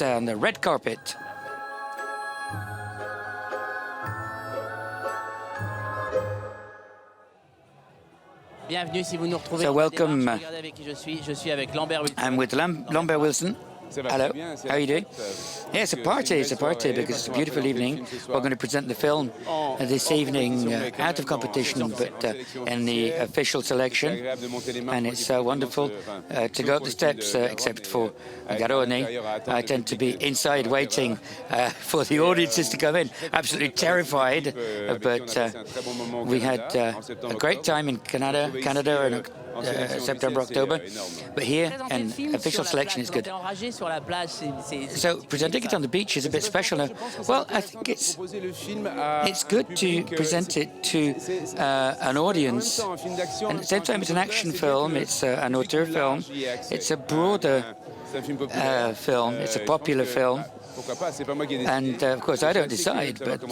on the red carpet. Bienvenue si vous nous retrouvez. So welcome. Regardez avec qui je suis. Je suis avec Lambert Wilson. I'm with Lambert Wilson. Hello, how are you doing? Yeah, it's a party because it's a beautiful evening. We're going to present the film this evening out of competition, but in the official selection. And it's wonderful to go up the steps, except for Garone. I tend to be inside waiting for the audiences to come in. Absolutely terrified, but we had a great time in Canada in September, October. But here, an official selection is good. So presenting it on the beach is a bit special now. Well, I think it's good to present it to an audience. And at the same time, it's an action film, it's an auteur film, it's a broader film, it's a popular film. And of course, I don't decide, but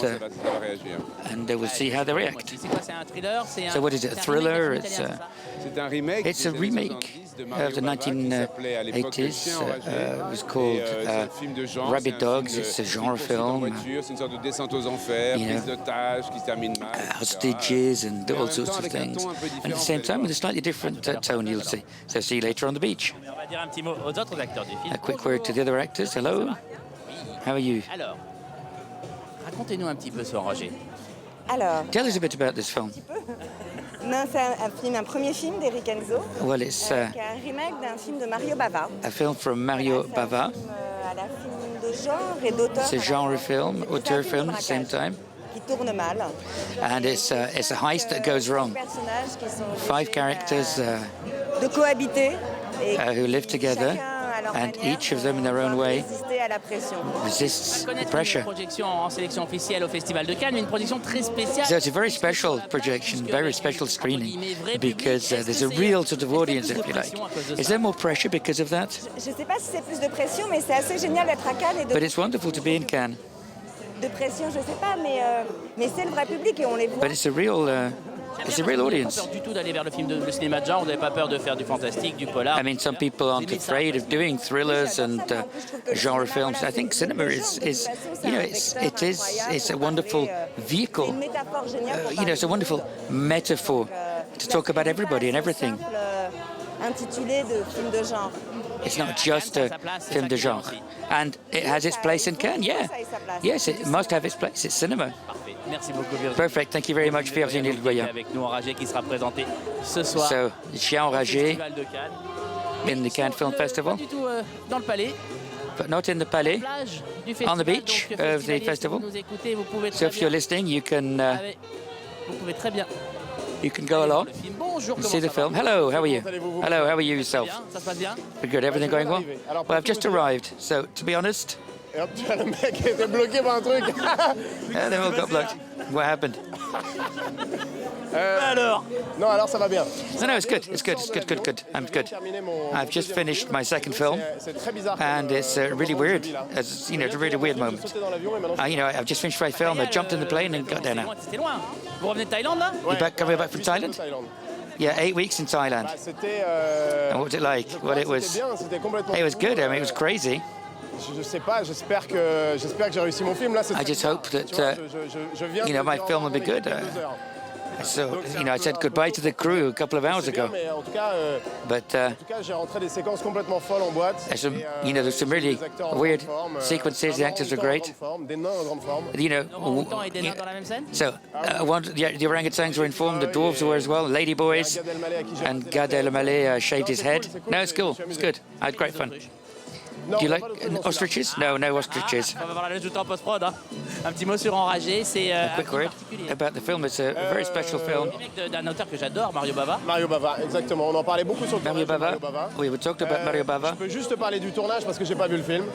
and we'll see how they react. So, what is it? A thriller? It's a remake of the 1980s. It was called Rabid Dogs. It's a genre film. Hostages and all sorts of things. And at the same time, with a slightly different tone, you'll see. So, see you later on the beach. A quick word to the other actors. Hello. How are you? Alors, racontez-nous un petit peu sur Roger. Alors, tell us a bit about this film. Non, c'est un premier film d'Eric Enzo. Well, it's qui est un remake d'un film de Mario Bava. A film from Mario Bava. À la film de genre et d'auteur. It's a genre film, auteur film at the same time. Qui tourne mal. And it's a heist that goes wrong. 5 characters de cohabiter who live together. And each of them in their own way resists the pressure. So it's a very special projection, very special screening, because there's a real sort of audience, if you like. Is there more pressure because of that? But it's wonderful to be in Cannes. De pression, je sais pas, mais c'est le vrai public et on les voit. But it's a real audience. I mean, some people aren't afraid of doing thrillers and genre films. I think cinema is it's a wonderful vehicle. It's a wonderful metaphor to talk about everybody and everything. Intitulé de film de genre. It's not just a film de genre. And it has its place in Cannes, yeah. Yes, it must have its place. It's cinema. Perfect. Thank you very much, Virginie Legoyen. So, Chien Enragé in the Cannes Film Festival, but not in the Palais, on the beach of the festival. So if you're listening, you can go along and see the film. Hello, how are you? Hello, how are you yourself? Very good, everything going well? Well, I've just arrived, so to be honest... Le mec était bloqué par un truc. Yeah, they all got blocked. What happened? Non, alors ça va bien. No, it's good. I'm good. I've just finished my second film, and it's really weird. It's a really weird moment. I've just finished my film. I jumped in the plane and got there now. You're coming back from Thailand? Yeah, 8 weeks in Thailand. And what was it like? Well, it was good. I mean, it was crazy. Je sais pas, j'espère que j'ai réussi mon film. Là, I just hope that my film will be good. So, I said goodbye to the crew a couple of hours ago. But there's some really weird sequences. The actors are great. So, the orangutans were informed, the dwarves were as well, ladyboys, and Gad Elmaleh shaved his head. No, it's cool. It's good. I had great fun. Do you like ostriches? No ostriches. On va voir la résultat en post-prod. Un petit mot sur Enragé, c'est a quick word about the film. It's a very special film. D'un auteur que j'adore, Mario Bava. Mario Bava, exactement. On en parlait beaucoup sur le Mario Bava. We talked about Mario Bava. Je peux juste parler du tournage parce que j'ai pas vu le film.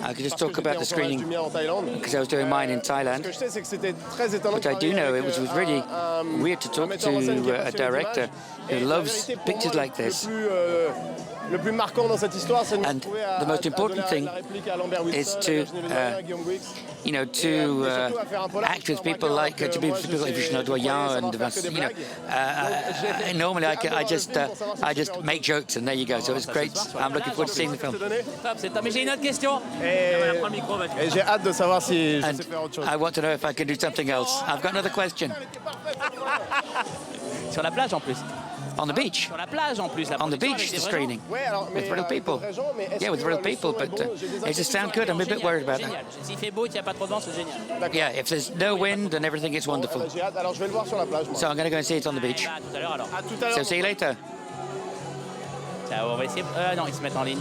I could just talk about the screening because I was doing mine in Thailand. But I do know it was really weird to talk to a director who loves pictures like this. le plus marquant dans cette histoire, c'est de me And retrouver the most important thing la réplique à Lambert Wilson, is à to, Virginie Ledoyen, à Guillaume Bouix. you know, to surtout à faire un polar act with sans people braqueur, like, alors to que be moi, people like je Virginie croyais Ledoyen savoir and faire que des you know, blagues. normally j'ai hâte de voir le film pour savoir si I je sais just faire make jokes and there you go. So it's ça, great. ce soir, sur la I'm looking forward to seeing the film. Top, c'est top. Mais j'ai une autre question. Et, Prends le micro, vas-y. et j'ai hâte de savoir si je And sais faire autre chose. I want to know if I can do something else. I've got another question. Sur la plage en plus. On the beach. Sur la plage en plus. La On the production beach, avec the des vrais gens. screening. Ouais, alors, mais, With real people. des vrais gens, mais est-ce Yeah, with que real le people, son est but bon? J'ai des does it sound inquiétudes. good? I'm a bit worried about that. Génial. S'il fait beau et qu'il n'y a pas trop de vent, c'est génial. Yeah, if there's no wind and everything, it's wonderful. J'ai hâte. Alors je vais le voir sur la plage. Moi. So I'm going to go and see it on the beach. À tout à l'heure alors. À tout à l'heure. So see you later. Ciao, on va essayer. Non, ils se mettent en ligne.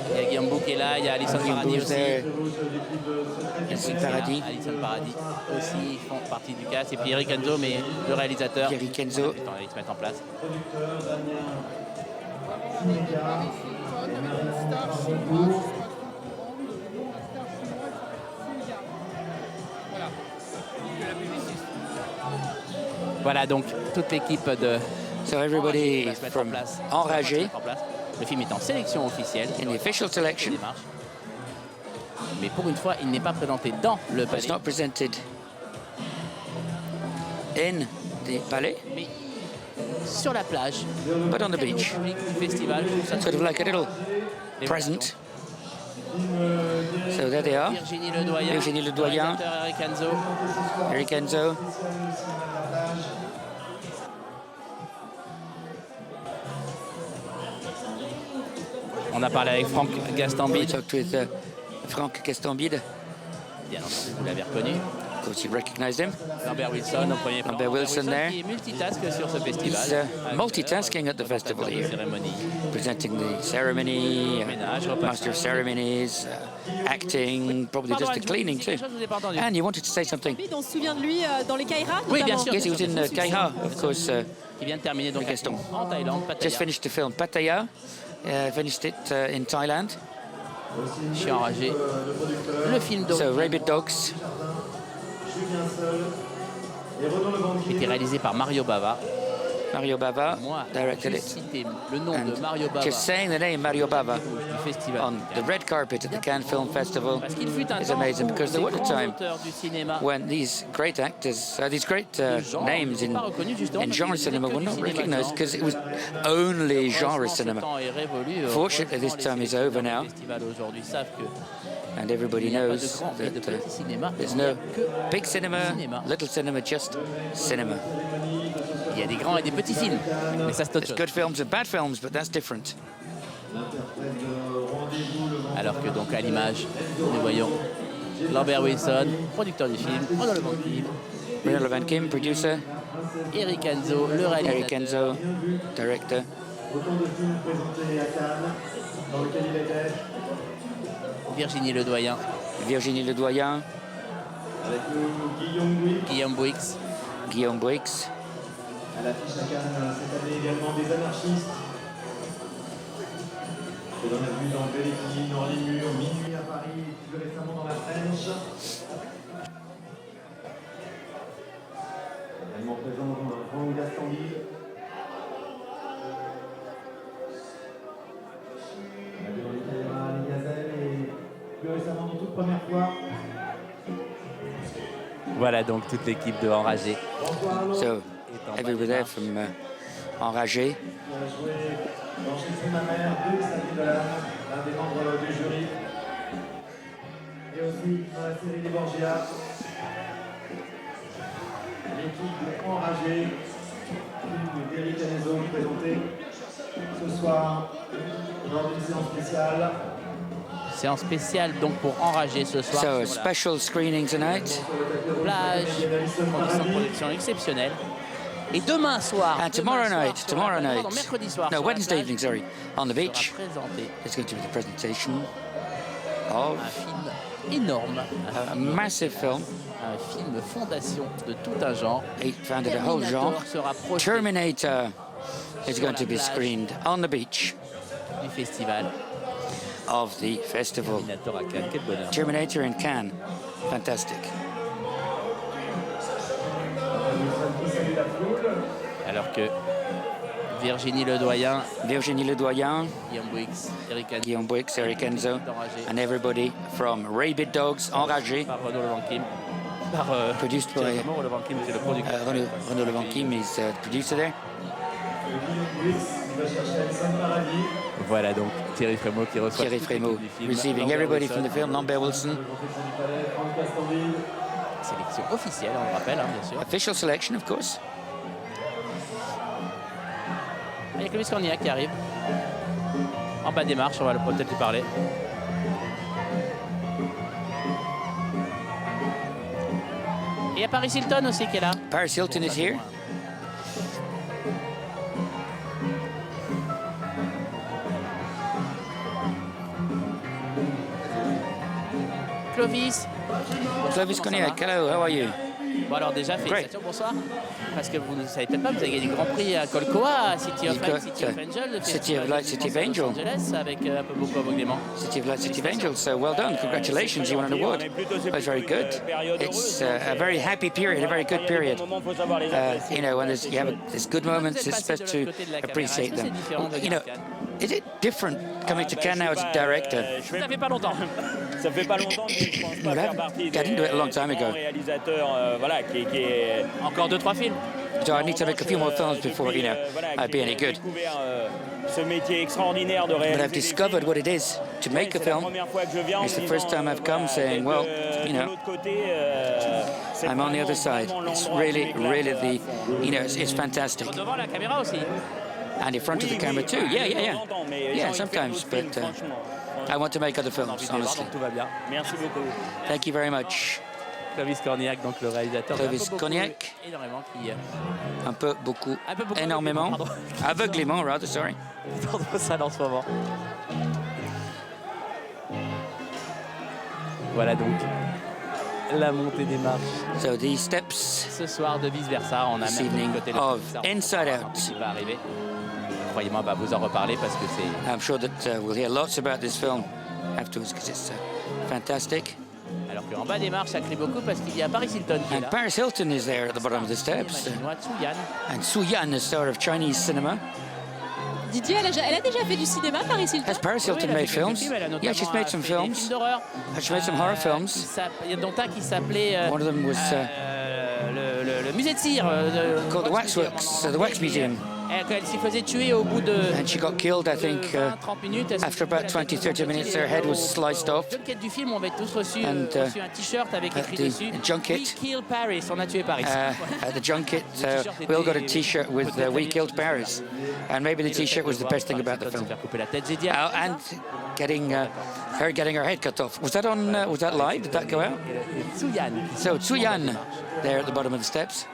Il y a Guillaume Bou qui est là, il y a Alison Paradis Who's aussi. there? Alison Paradis. Alison Paradis aussi, ils font partie du cast. Et puis Eric Enzo, mais le réalisateur. Pierre Kenzo. Ils se mettent en place. Voilà donc toute l'équipe de So everybody va se mettre en from place. Enragé Le film est en sélection officielle. in the official selection. Démarche. Mais pour une fois, il n'est pas présenté dans le It's palais, not presented in the palais, mais sur la plage. but on the Très beau beach. public du festival. Je trouve ça Sort of like a little Les present. So there they are. Virginie Ledoyen, Virginie Ledoyen. le réalisateur Eric Enzo. Eric Enzo. On a parlé avec Franck We Gastambide. talked with Franck Gastambide. Bien entendu, vous l'avez reconnu. Of course, you recognized him. Lambert Wilson au premier plan. Lambert Wilson there. qui est multitask sur ce festival. He's multitasking at the festival Présentateur de here. cérémonie. Presenting the ceremony, Ménage, master of ceremonies, acting, probably just the cleaning too. And you wanted to say something? On se souvient de lui dans les Kaira. Oui, bien notamment. sûr. Yes, he was in Kaira, of course. Qui vient de terminer donc Gaston. en Thaïlande, Just Pattaya. finished the film Pattaya. Finished it in Thailand. Je suis enragé. Le film donc So Rabid Dogs. qui était réalisé par Mario Bava. Mario Bava Moi, directed juste it. citer le nom de And Mario Bava just saying the name Mario Bava du festival. on the red carpet at the Cannes Film Festival Parce qu'il fut un is temps amazing où because ces there was a grands time auteurs du cinéma when these great actors, these great genre names n'étaient pas reconnus justement in parce genre qu'ils faisaient cinema que were du not cinéma de recognized genre. because it was only genre Heureusement, ce cinema. temps est révolu. Fortunately, this time is over now. Les festivals aujourd'hui savent que And everybody il n'y a pas de knows grand et de that petit cinéma. there's Il n'y a no que big cinema, cinéma. little cinema, just cinema. Il y a des grands et des petits films, mais ça c'est autre There's chose. good films and bad films, but that's different. Alors que donc à l'image, nous voyons Lambert Wilson, producteur du film, Renaud Van Kim, Renaud Van Kim, producer. Eric Enzo, le Eric réalisateur, Enzo, director. Virginie Ledoyen, Virginie Ledoyen, Guillaume Bouix, Guillaume Bouix. À l'affiche à Cannes cette année également des anarchistes. Que l'on a vu dans Belleville, dans les murs, Minuit à Paris, plus récemment dans la French. Également présent Franck Gastambide. On a vu dans les caméras les gazelles et plus récemment dans toute première fois. Voilà donc toute l'équipe de Enragé. So, everybody there from Enragé. Qui a joué dans Chez ma mère, deux samedis de l'âme, l'un des membres du jury. Et aussi dans la série des Borgia. L'équipe Enragée, film d'Eric Enzo présenté ce soir lors d'une séance spéciale. Séance spéciale donc pour Enragé ce soir. So, a sur la special screening tonight. plage, conditions de production exceptionnelles. Et demain soir, And tomorrow night, pardon, mercredi soir, no, sur la Wednesday plage, evening, sorry, on the sera beach. présenté There's going to be the presentation un of film énorme, a massive film. un film fondation de tout un genre. He founded a whole genre. Terminator sera projeté Terminator is sur going la to be plage screened on the beach du festival. of the festival. Terminator à Cannes, quel bonheur. Terminator in Cannes. Fantastic. Alors que Virginie Ledoyen, Guillaume Bouix, Eric Enzo, and everybody from Rabid Dogs, Enragé, par Renaud Levanquim. produced by Renaud Levanquim, c'est le producteur. Renaud Levanquim is the producer there. Voilà donc Thierry Frémaux qui reçoit Thierry Frémaux receiving everybody from the film, Lambert Wilson. Sélection officielle, on le rappelle, hein, bien sûr. Official selection, of course. Il y a Clovis Cornillac qui arrive. En bas des marches, on va peut-être lui parler. Et il y a Paris Hilton aussi qui est là. Paris Hilton is here. Clovis Cornillac, hello, how are you? Bon alors déjà, félicitations, bonsoir. Parce que vous ne savez peut-être pas, vous avez gagné le Grand Prix à Colcoa, à City of Light, City of Angel, City of Light, City of Angel. Los Angeles, avec un peu beaucoup aveuglément. City of Light, City of Angel. So well done, congratulations, you won an award. That was very good. It's a very happy period, a very good period. You know, when you have there's good moments, it's best to appreciate them. You know, is it different coming to Cannes now as a director? Ça fait pas longtemps. Ça fait pas longtemps, mais je pense pas faire partie I didn't do it a long time ago. réalisateur, voilà, qui est... Encore 2-3 films. So I need to make a few more films before, you know, I'd be any good. Découvert ce métier extraordinaire de But réaliser. I've discovered what it is to make a film. It's the first time I've come saying, well, you know, I'm on the other side. It's really, really the, you know, it's fantastic. Devant la caméra aussi. And in front of the camera too. Yeah, sometimes, but I want to make other films, honestly. Tout va bien. Merci beaucoup. Thank you very much. Clovis Cornillac, donc le réalisateur. Clovis Cornillac. Énormément qui... Un peu, beaucoup, beaucoup, énormément. pardon. Aveuglément, rather, sorry. dans nos salles en ce moment. Voilà donc la montée des marches. So these steps Ce soir de vice versa, on a this même evening côté of Inside Out. qui va arriver. Croyez-moi, bah, vous en reparler parce que c'est... I'm sure that we'll hear lots about this film afterwards because it's fantastic. Alors qu'en bas des marches, ça crie beaucoup parce qu'il y a Paris Hilton qui est And là. Paris Hilton is there at the bottom of the steps. Chinois Tsu Yan. And Su Yan, the star of Chinese cinema. Didier, elle a déjà fait du cinéma, Paris Hilton? Has Paris Oui, Hilton elle a made fait quelques films? films, elle a Yeah, she's notamment made some fait des films. films d'horreur. She's made some horror films. Il y a dont un qui s'appelait One of them was le musée de cire. called the Waxworks, the Wax Museum. Elle s'y faisait tuer au bout de And she got killed, I think, 30 minutes. after about 20-30 minutes, her head was sliced off. Junket du film, on avait tous reçu And, un t-shirt avec at écrit the dessus junket, We Kill Paris, on a tué Paris. At the junket, we all got a T-shirt with "We Killed Paris," and maybe the T-shirt was the best thing about the film. Se faire couper la tête, j'ai dit. And getting her head cut off. Was that on? Was that live? Did that go out? Tsu Yan. So Tsu Yan, there at the bottom of the steps.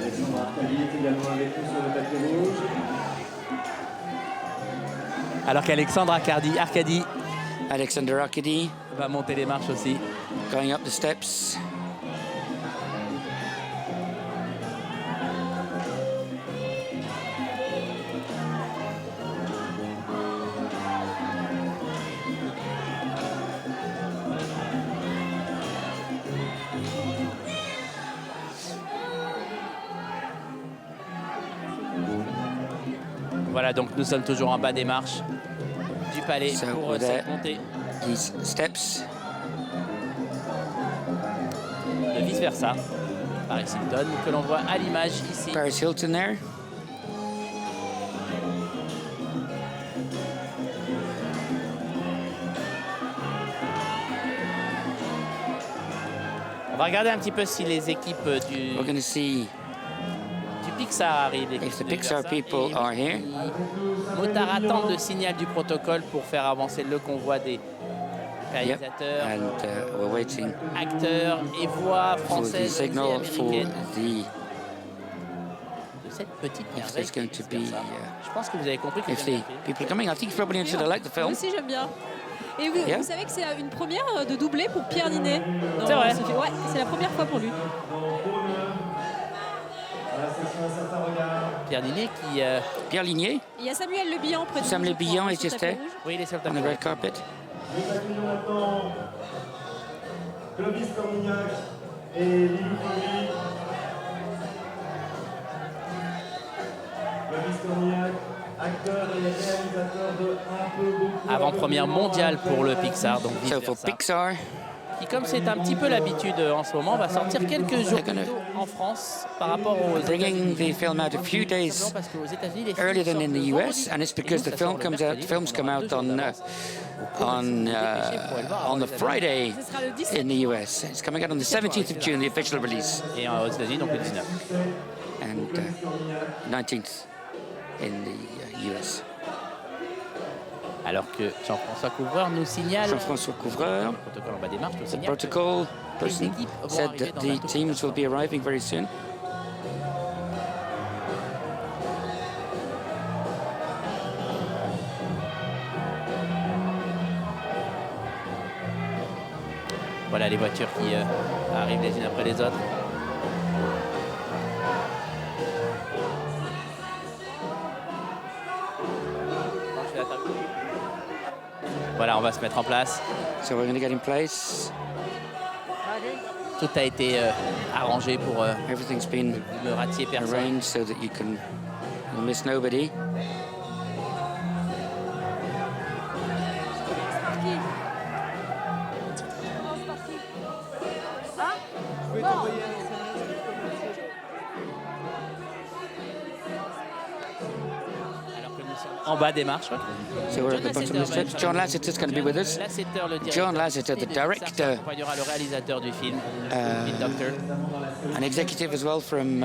Alexandre Arcadi est également avec nous sur le tapis rouge. Alors qu'Alexandre Arcadi Alexander Arcady va monter les marches aussi. going up the steps. Voilà, donc nous sommes toujours en bas des marches du palais So pour with cette montée these steps, de vice versa. Paris Hilton que l'on voit à l'image ici. Paris Hilton there. On va regarder un petit peu si les équipes We're going to see du Pixar arrivent. if the Pixar people are here. Motard attend le signal du protocole pour faire avancer le convoi des Yep. réalisateurs, And we're waiting acteurs et voix for the françaises et signal for américaines the. de cette petite If merveille. there's going qui to est be, Vice Versa. Je pense que vous avez compris que if j'aime the bien le film. people are coming, I think probably into like the Moi film. aussi, j'aime bien. Et vous, Yeah. vous savez que c'est une première de doubler pour Pierre Niney. C'est vrai. Ouais, c'est la première fois pour lui. Pierre Niney qui... Pierre Ligné, Il y a Samuel Le Bihan près de Samuel nous, je Bihan crois, is sur le just tapis there. rouge. Oui, il est sur le on the tapis. red carpet. Nous accueillons maintenant Clovis Cornignac et Lellouche. Clovis Cornignac, acteur et réalisateur de Un peu beaucoup. Avant-première mondiale pour le Pixar, donc So for vice-versa. Pixar, Qui, comme c'est un petit peu l'habitude en ce moment, va sortir quelques jours plus tôt en France par rapport aux bringing États-Unis. the film out a few days Simplement parce qu'aux États-Unis, les films earlier than in the sortent le US, vendredi. and it's Et because nous, the ça film sort le comes out. mercredi, The films donc come on a out 2 jours on d'avance. on the Friday Ce sera le 17. in the US. It's coming out on the 17th of June, the official release, Et aux États-Unis, donc le 19. and 19th in the US. Alors que Jean-François Couvreur nous signale, Jean-François Couvreur, le protocole en bas des marches, nous the signale protocol que les person, équipes vont said arriver that dans the un tout petit teams instant. will be arriving very soon. Voilà les voitures qui arrivent les unes après les autres. Voilà, on va se mettre en place. So we're going to get in place. Tout a été arrangé pour Everything's been ne ratier personne. arranged so that you'll miss nobody. Alors que nous sommes en bas des marches. So we're at the bottom of the steps. John Lasseter is going to be with us. Lasseter, le directeur. John Lasseter, the director, accompagnera le réalisateur du film, Docster. an executive as well from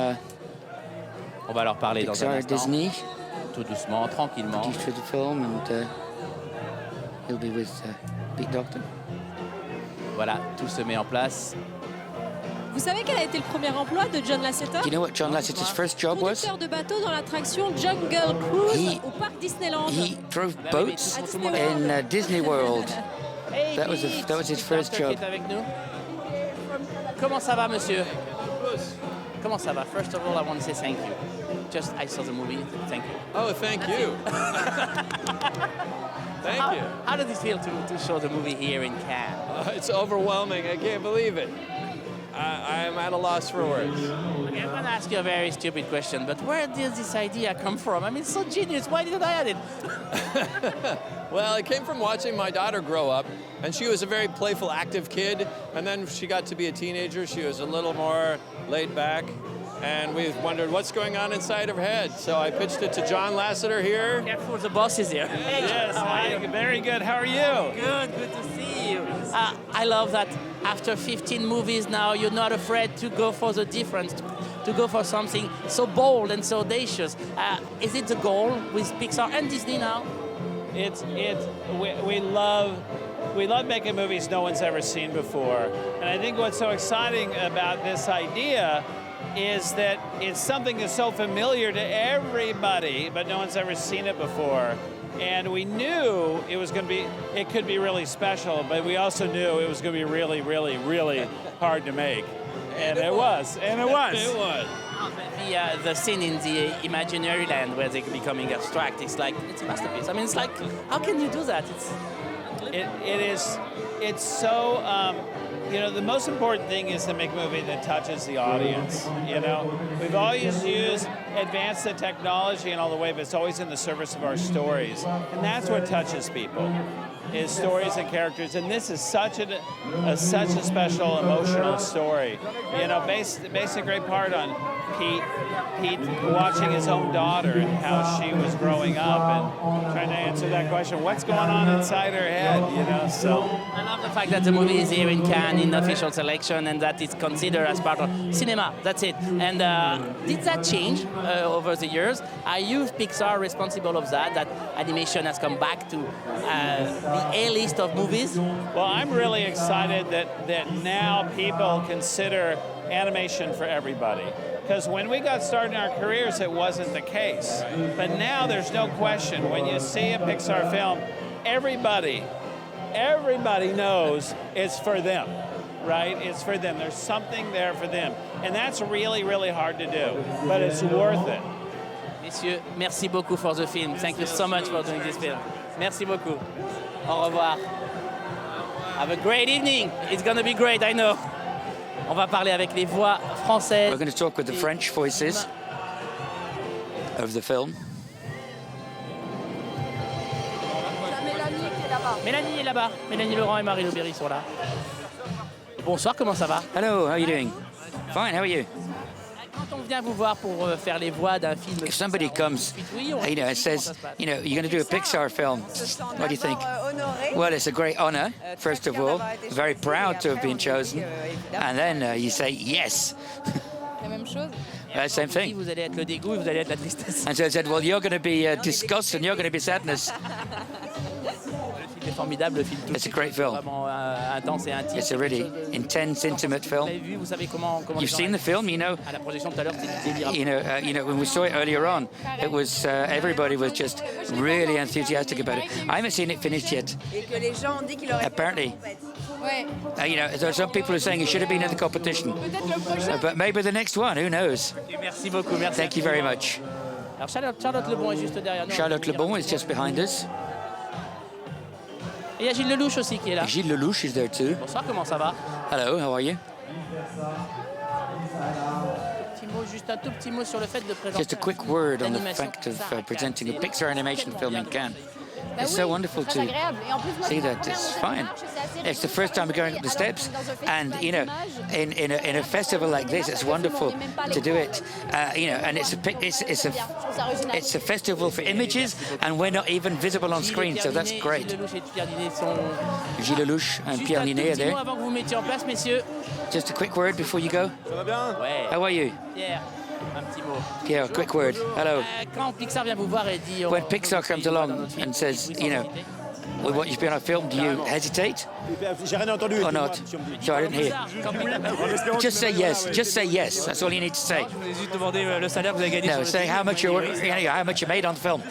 On va leur parler dans un Pixar instant, Disney. tout doucement, tranquillement. Produced for the film, and he'll be with Big Doctor. Voilà, tout se met en place. Vous savez quel a été le premier emploi de John Lasseter? Do you know what John Lasseter's first job was? Conducteur de bateau dans l'attraction Jungle Cruise He- au parc Disneyland. He drove boats in Disney World. That was his first Doctor qui job. est avec nous. Comment ça va, monsieur? Comment ça va? First of all, I want to say thank you. Just, I saw the movie. Thank you. Oh, thank you. Thank you. How does it feel to show the movie here in Cannes? It's overwhelming. I can't believe it. I'm at a loss for words. Okay, I'm going to ask you a very stupid question, but where did this idea come from? I mean, it's so genius. Why didn't I add it? Well, it came from watching my daughter grow up, and she was a very playful, active kid. And then she got to be a teenager. She was a little more laid back, and we wondered what's going on inside her head. So I pitched it to John Lasseter here. Careful, the boss is here. Hey, Yes, how are you? very good. How are you? Good to see you. I love that after 15 movies now, you're not afraid to go for the difference, to go for something so bold and so audacious. Is it the goal with Pixar and Disney now? We love making movies no one's ever seen before. And I think what's so exciting about this idea is that it's something that's so familiar to everybody, but no one's ever seen it before. And we knew it could be really special, but we also knew it was going to be really, really, really hard to make. And it was. It was. The scene in the imaginary land where they're becoming abstract, it's a masterpiece. I mean, it's like, how can you do that? It's so, the most important thing is to make a movie that touches the audience, We've always used advanced technology and all the way, but it's always in the service of our stories. And that's what touches people, is stories and characters. And this is such a special, emotional story. Based in great part on Pete watching his own daughter and how she was growing up and trying to answer that question, what's going on inside her head, so. I love the fact that the movie is here in Cannes in official selection and that it's considered as part of cinema. That's it. And did that change over the years? Are you, Pixar, responsible of that? That animation has come back to the A-list of movies? Well, I'm really excited that now people consider animation for everybody. Because when we got started in our careers, it wasn't the case. But now there's no question. When you see a Pixar film, everybody knows it's for them, right? It's for them. There's something there for them. And that's really, really hard to do. But it's worth it. Messieurs, merci beaucoup for the film. Thank you so much for doing this film. Merci beaucoup. Au revoir. Have a great evening. It's going to be great, I know. On va parler avec les voix françaises. We're going to talk with the French voices of the film. Mélanie est là-bas. Mélanie Laurent et Marilou sont là. Bonsoir, comment ça va? Hello, how are you doing? Fine, how are you? Quand on vient vous voir pour faire les voix d'un film... If somebody comes, it says, you're going to do a Pixar film, what do you think? Well, it's a great honor, first of all. Very proud to have been chosen. And then you say, yes. La même chose. Same thing. Vous allez être le dégoût et vous allez être la tristesse. And so I said, well, you're going to be disgust and you're going to be sadness. C'est formidable, le film. It's a great film. Vraiment intense et intime. It's a really intense, intimate film. Vous l'avez vu, vous savez comment You've seen the film, you know. À la projection tout à l'heure, c'était délirant. You know, when we saw it earlier on, it was everybody was just really enthusiastic about it. I haven't seen it finished yet. Apparently. There are some people who are saying he should have been in the competition. But maybe the next one, who knows? Merci beaucoup, merci. Thank you very much. Alors Charlotte Lebon est juste derrière nous. Charlotte Lebon is just behind us. Et il y a Gilles Lellouche aussi qui est là. Gilles Lellouche is there too. Bonsoir, comment ça va? Hello, how are you? Juste un tout petit mot sur le fait de présenter. Just a quick word on the fact of presenting a Pixar animation film in Cannes. It's so wonderful to see that. It's fine. It's the first time we're going up the steps, and in a festival like this, it's wonderful to do it. And it's a festival for images, and we're not even visible on screen, so that's great. Gilles Lellouche and Pierre Niney are there. Avant que vous mettiez en place, messieurs. Just a quick word before you go. Ça va bien? Ouais. How are you? Pierre, un petit mot. Pierre, quick word. Hello. Quand Pixar vient vous voir et dit... When Pixar comes along and says, we want you to be on a film, do you hesitate J'ai rien entendu. or not? So I didn't hear. Just say yes. Just say yes. That's all you need to say. Je vous ai juste demandé le salaire que vous avez gagné. No, say how much you made on the film.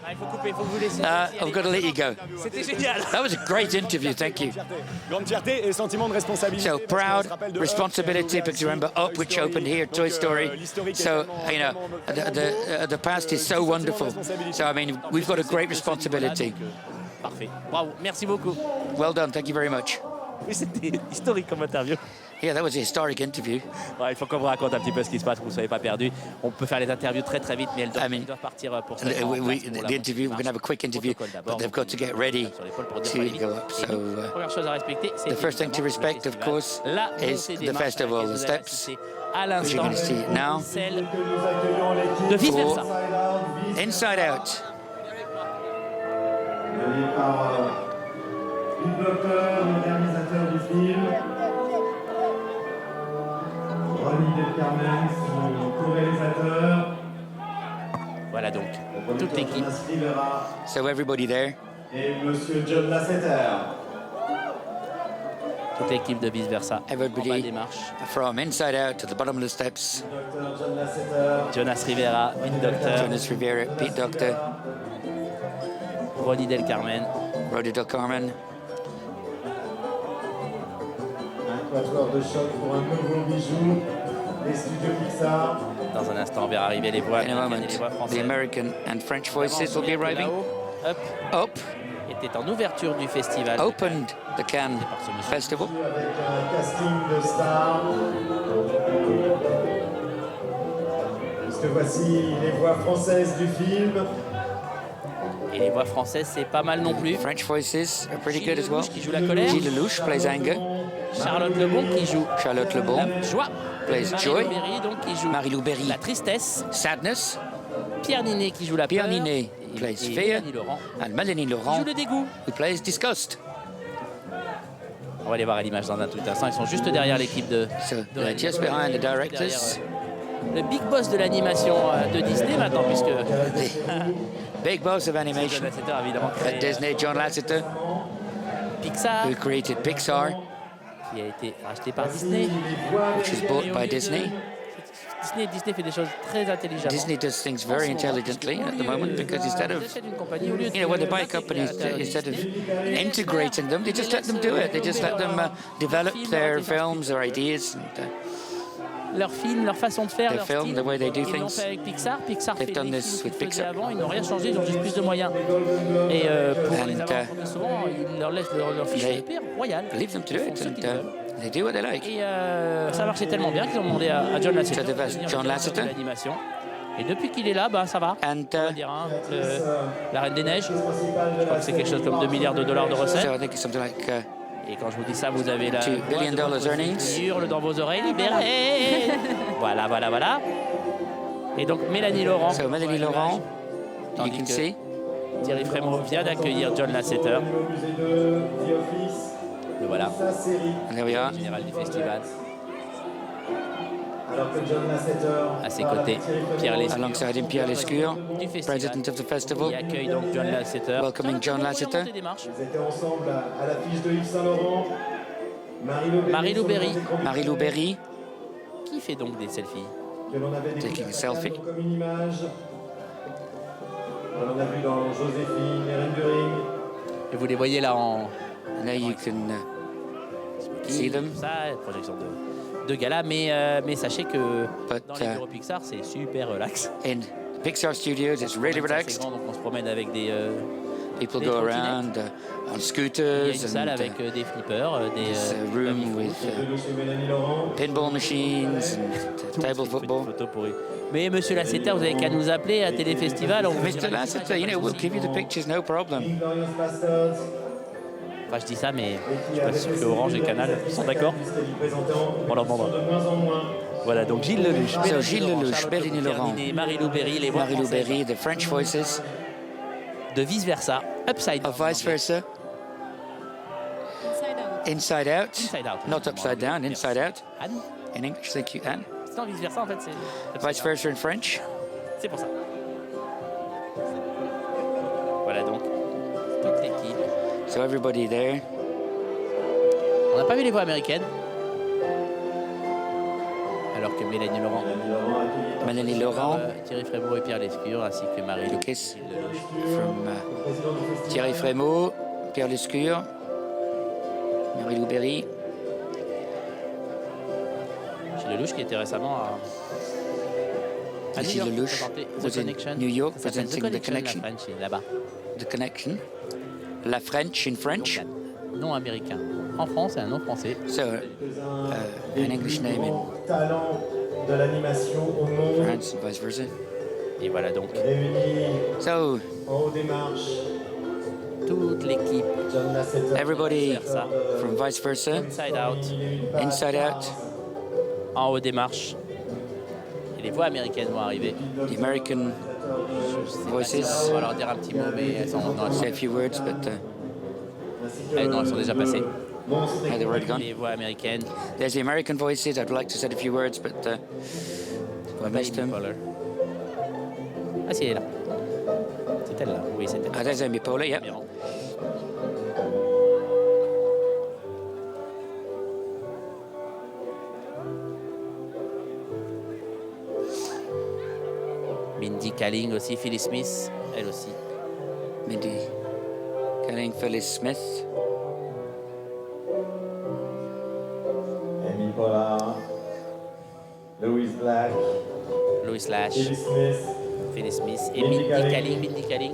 Il faut couper, il faut vous laisser. I've got to let you go. C'était génial. That was a great interview. Thank you. Grande fierté et sentiment de responsabilité. So proud, responsibility, because you remember Up, which opened here, Toy Story. So, the past is so wonderful. So, I mean, we've got a great responsibility. Parfait. Bravo. Merci beaucoup. Well done. Thank you very much. Oui, c'était historique comme interview. Yeah, that was a historic interview. Ouais, il faut qu'on vous raconte un petit peu ce qui se passe, que vous ne soyez pas perdu. On peut faire les interviews très très vite, mais elles doivent partir pour ça. The interview, we're going to have a quick interview, but they've got to get ready to go up. So, première chose à respecter, the first thing to respect, of course, is the festival, the steps, which you're going to see now. Celle de Vice Versa. Inside Out. Mené par Docster, le réalisateur du film. Carmen, son co-réalisateur. Voilà donc, toute l'équipe. So everybody there. Et monsieur John Lasseter. Toute l'équipe de Vice Versa. Everybody from Inside Out to the bottom of the steps. Jonas Riviera, Pete Docter. Jonas Riviera, Pete Docter. Rodi Del Carmen. Rodi Del Carmen. Quatuor de choc pour un nouveau bijou, les studios Pixar. Dans un instant, on verra arriver les voix. In a moment, the American and French voices will be arriving. Up était en ouverture du festival. Opened the Cannes Festival. Avec un casting de stars. Puisque voici les voix françaises du film. Et les voix françaises, c'est pas mal non plus. French voices are pretty good as well. Qui joue la colère. Gilles Lellouche plays anger. Charlotte Lebon qui joue Charlotte Lebon. La joie. Plays joy. Donc, qui joue Marilou la tristesse. Sadness. Pierre Niney qui joue la Pierre peur. Niney plays fear. And Mélanie Laurent joue le dégoût. Who plays disgust. On va les voir à l'image dans un tout instant. Ils sont juste derrière l'équipe de. So they're just behind the directors. Le big boss de l'animation de Disney maintenant, puisque. Big boss of animation. Lasseter, évidemment, At Disney, John Lasseter. Pixar. Who created Pixar. Qui a été racheté par Disney. Which was bought by Disney. Disney fait des choses très intelligemment. Disney does things very intelligently at the moment because instead of, when they buy companies, instead of integrating them, they just let them do it. They just let them develop their films or ideas. And, leur film, leur façon de faire, Their leur film, style. the way they do Ils l'ont things. fait avec Pixar. Pixar They've fait done des this films with qu'ils faisaient Pixar. avant. Ils n'ont rien changé, ils ont juste plus de moyens. Et pour les And, avoir rencontrés souvent, ils leur laissent leur fiche they hyper royale. leave them to do Ils font it, ce and qu'ils veulent. they do what they like. Et ça marchait tellement bien qu'ils ont demandé à John Lasseter So de they've asked devenir John le directeur Lasseter. de l'animation. Et depuis qu'il est là, ben, ça va. And On va dire, hein, la Reine des Neiges, je crois que c'est quelque chose comme $2 milliards de recettes. so I think it's something like Et quand je vous dis ça, vous avez la $2 billion earnings. qui hurle dans vos oreilles, libérez. Voilà, voilà, voilà. Et donc Mélanie Laurent. So Melanie voilà Laurent, l'image. you Tandis can que see. Thierry Frémaux vient d'accueillir John Lasseter. Au musée de The Office, Le voilà, sa série. And there we are. général du festival. Alors que John Lasseter, À ses côtés, Pierre Lescure Alongside him, Pierre Lescure, du festival. president of the festival. Qui accueille donc John Lasseter. Welcoming John Lasseter. ils étaient ensemble à l'affiche de Yves Saint-Laurent. Marilou Berry. Marilou Berry, Qui fait donc des selfies? Que l'on avait taking a selfie. comme une image. On l'a vu dans Joséphine, les Reines du Ring. Et vous les voyez là en and there you can see them. ça, projection de gala, mais sachez que But, dans les bureaux Pixar, c'est super relax. In Pixar Studios, it's really C'est relaxed. grand, donc on se promène avec des People des go trottinettes. around on Il y a une scooters salle and avec des flippers, des there's a room with Lellouche et Mélanie Laurent. pinball machines and table football. photos pour eux. Mais monsieur Lasseter, vous avez qu'à nous appeler à Téléfestival. On vous Mr. dira Lasseter, you know, we'll give you the pictures, no problem. Inglorious Bastards. Enfin, je dis ça, mais je suis pas sûr que Orange et Canal sont d'accord. On leur demandera. De moins en moins. Voilà, donc Gilles Lellouche. So Gilles Lellouche, Mélanie Laurent, Marilou Berry, les voix Marilou françaises. Berry, the French voices, De vice versa, upside down. of vice versa, Inside Out. inside out, Inside out. not upside down, inside out. Anne, In English, thank you, Anne. c'est en vice versa en fait, c'est upside Vice down. versa in French. C'est pour ça. Voilà donc toute l'équipe. So everybody there. On n'a pas vu les voix américaines. Alors que Mélanie Laurent, Mélanie Laurent, Thierry Frémaux et Pierre Lescure, ainsi que Marilou. kiss from Thierry Frémaux, Pierre Lescure, Marilou Berry. Gilles Lellouche qui était récemment à New Gilles York, Lellouche présenté The was in Connection. New York Ça s'appelle presenting The Connection. La French, là-bas. The Connection. La French in French. Donc, un nom américain en France et un nom français. So an English name in Talent de l'animation au monde. France and vice versa. Et voilà donc Réunis So en haut des marches. toute l'équipe John Lasseter. everybody versa, from vice versa, Inside Out, inside out, en haut des marches. Et les voix américaines vont arriver. the American voices. On va leur dire un petit mot, mais elles sont, non, elles Say a sont, few words, but elles sont déjà passées. they're already gone. Les voix américaines. There's the American voices. I'd like to say a few words, but I missed them. Poehler. Ah si, elle est là. C'est elle là. Oui, c'est elle. Ah, there's Amy Poehler, yep. Bien. Mindy, Kaling aussi, Phyllis Smith, elle aussi. Mindy, Kaling, Phyllis Smith, Amy Poehler. Louis Black. Louis Lash, Phyllis Smith. Phyllis Smith et Mindy Mindy Kaling. Kaling. Mindy Kaling.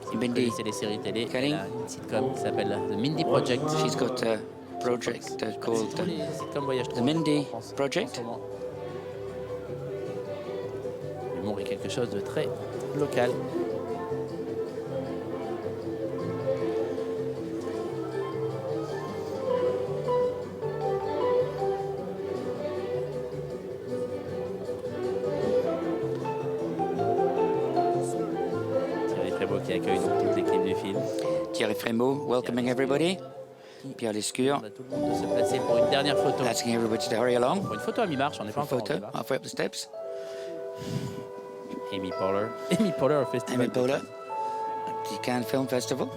Si vous Mindy connaissez les séries télé, Kaling. elle a une sitcom qui s'appelle The Mindy Project. she's got a project called Les sitcoms voyage The Mindy Project. L'humour est quelque chose de très local. Thierry Frémaux qui accueille donc toute l'équipe du film. Thierry Frémaux, welcoming everybody. Pierre Lescure, On a tout le monde de se placer pour une dernière photo. asking everybody to hurry along. Pour une photo à mi-marche, on n'est pas For a encore photo, rentré là. halfway up the steps. Amy Poehler. Amy Poehler au festival. Amy Poehler, the Cannes Film Festival.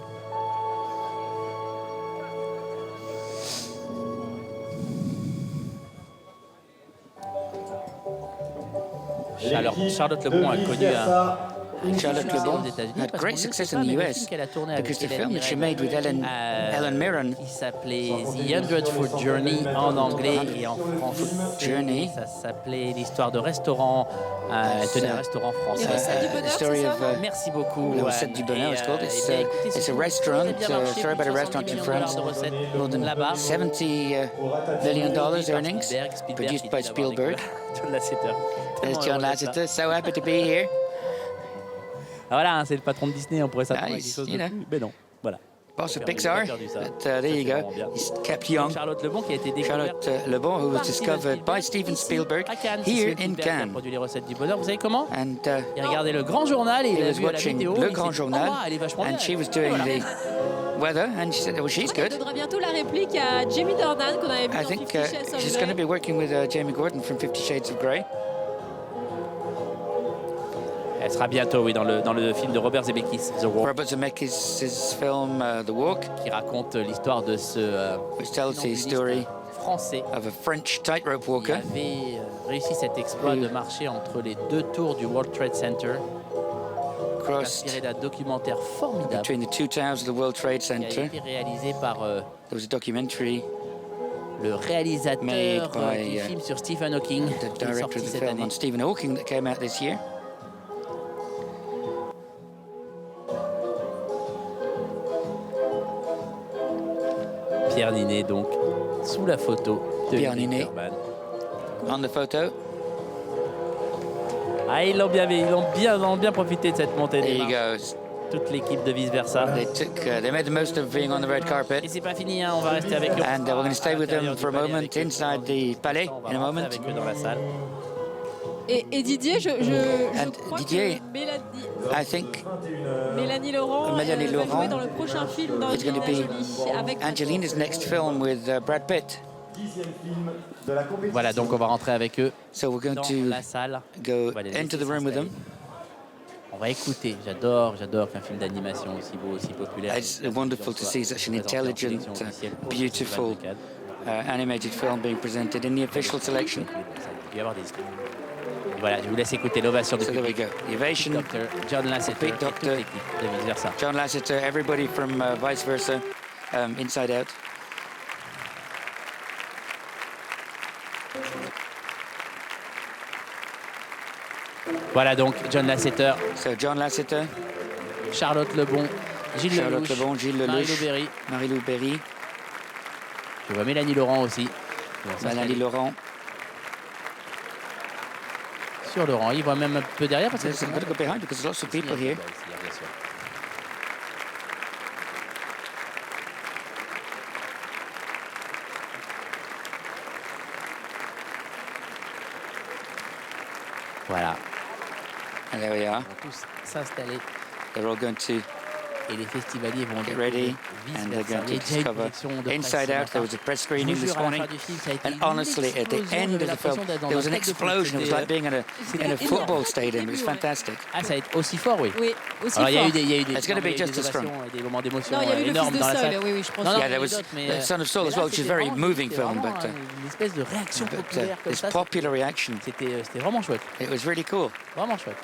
Alors, Charlotte Lebon a connu Charlotte succès Lebon aux États-Unis had parce great qu'on ne success sait in pas, the mais le US film qu'elle a tourné avec because the Hélène film that she Mirren, made with Helen Mirren, qui s'appelait The 100 Foot Journey en anglais et en français. Journey. Ça s'appelait l'histoire de restaurant. Elle tenait un restaurant français. Les recettes du bonheur, the story c'est of ça Merci beaucoup. the Recettes du Bonheur, it's called. It's a restaurant, story about a restaurant in France. More than là-bas. $70 million earnings, produced by Spielberg. John Lasseter. There's John Lasseter, so happy to be here. Voilà, hein, c'est le patron de Disney, on pourrait s'attendre à quelque Nice, chose de you know. plus. Mais non, voilà. Boss of Faire Pixar, perdu ça. but there you Ça, c'est go. vraiment bien. He's kept young. Charlotte Lebon qui a été découverte Charlotte Lebon, who was par discovered by Steven Spielberg à Cannes. here C'est in Spielberg qui a Cannes. produit les recettes du bonheur. Vous savez comment And Il regardait le grand journal et he il a was vu à la watching météo. Le et il Grand s'est dit, Journal, oh, elle est vachement bien. and she was Et doing voilà. the weather, and she said, oh, she's Elle good. donnera bientôt la réplique à Jamie Dornan qu'on avait vu I dans think 50 Shades of she's going to Grey. be working with Jamie Gordon from 50 Shades of Grey. Elle sera bientôt, oui, dans le film de Robert Zemeckis, The Walk, Robert Zemeckis' film The Walk, qui raconte l'histoire de ce which tells the story Français of a French tightrope qui walker avait réussi cet exploit de marcher entre les deux tours du World Trade Center, crossed inspiré d'un documentaire formidable between the two towers of the World Trade qui a Center. été réalisé par There was a documentary, le réalisateur Made by, du film sur Stephen Hawking, the qui est director sorti of the cette film année. on Stephen Hawking that came out this year. Pierre Niney, donc, sous la photo de Pierre Lindsay Niney. Bergman. On the photo, Ah, ils ont bien profité de cette montée there des you marches. go. Toute l'équipe de Vice Versa. They made the most of being on the red Et carpet, c'est pas fini, hein, on va rester avec eux. and we're going to stay with them for a moment inside the palais On va in a rentrer moment. avec eux dans la salle. Et Didier, je And crois Didier, que I think Mélanie Laurent Mélanie va Laurent jouer dans le prochain film it's going to d'Angelina be Jolie avec Angelina's next film with Brad Pitt. 10e film de la compétition. Voilà, donc on va rentrer avec eux So we're going dans to la salle. go On va les into laisser the room with them. s'installer. On va écouter. J'adore qu'un film d'animation aussi beau, aussi populaire. It's wonderful to see such an intelligent, beautiful animated film being presented in the official selection. Il va y avoir des... Voilà, je vous laisse écouter l'ovation de So there we public. go. The ovation, Doctor, John Lasseter, Big et toute Doctor. l'équipe de Vice Versa. John Lasseter, everybody from Vice Versa, Inside Out. Voilà donc John Lasseter, So John Lasseter, Charlotte Lebon, Gilles Charlotte Lellouche, Lebon, Gilles Marilou Lellouche, Berry. Marilou Berry, Je vois Mélanie Laurent aussi. Bon, ça, Mélanie c'est Laurent. sur Laurent. Il voit même un peu derrière parce que There's a little go behind because there's lots of people here. Bien sûr. Voilà, And there we are. ils vont tous s'installer They're all going to et les festivaliers vont get ready, Vice and they're Versa. going Il y to a déjà une discover projection de presse Inside ce Out. matin. There was a press Je screening vous this jure, à la morning. fin du film, ça a été And une honestly, at the explosion. end J'avais of the film, l'impression d'être dans there was un an stade de foot. explosion. It was C'était, like being in a football stadium. It was fantastic. Ah, ça va être aussi fort, oui. Oui, aussi Alors, il y a fort. eu des It's gonna be il y a eu just des as strong. ovations et des moments d'émotion Non, il y a eu le énormes fils de dans la Saul, salle. oui, je pense. Non, non, Yeah, il y there a eu was d'autres, mais, the Son of Saul mais as là, well, which is c'était very vraiment- moving c'était film, vraiment but une espèce de réaction populaire comme this ça. popular reaction. C'était vraiment chouette, It was really cool. vraiment chouette.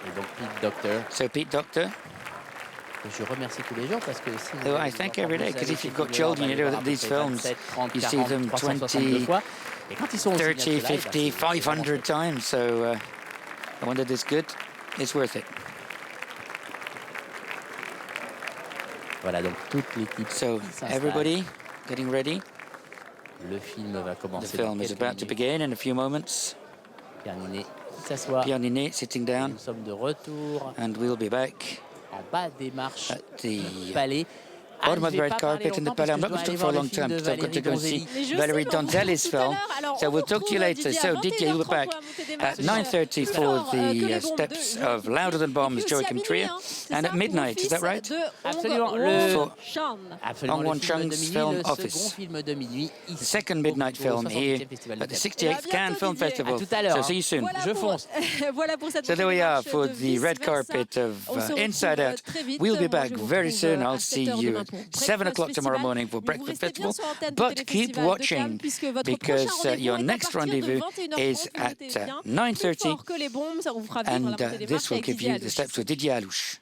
Et donc Pete Docter, So Pete Docter, je remercie tous les jours parce que si who I thank every day, because if you've got children, you know that these films, 27, 30, you see 40, them 362 fois. Et quand ils sont au 30, cinéma, 50, c'est 500 times. So I wonder this good. It's worth it. Voilà, donc toute l'équipe So qui s'installe. everybody getting ready. Le film va The commencer. film dans is quelques about to minutes. begin in a few moments. Pierre Niney qui s'assoit. Pierre Niney sitting down, Nous sommes de retour and we'll be back en bas des marches at the du palais. bottom of the red carpet in the palais. I'm not going to talk for a long time because I've got to go and see Valerie Donzelli's film. So we'll talk to you later. So Didier, you'll be back at 9:30 for the steps of Louder Than Bombs, Joachim Trier, and at midnight. Is that right? Absolument. Absolument. Hong Le Won film de Chung's minuit, film le second Office. film de minuit. Ici, The second au midnight film here 68e Festival at the de Cannes. 68th Cannes Film Festival. À tout à l'heure, So hein. see you soon. Je fonce. Voilà pour cette So there we are marche for de the Vice red Versa. carpet of On se retrouve Inside Out. très vite. We'll be Moi, back je vous very retrouve soon. à I'll see 7 heures you demain at 7 o'clock tomorrow morning for Breakfast Festival. But keep watching because your next rendezvous is at 9:30, and this will give you the steps with Didier Lellouche.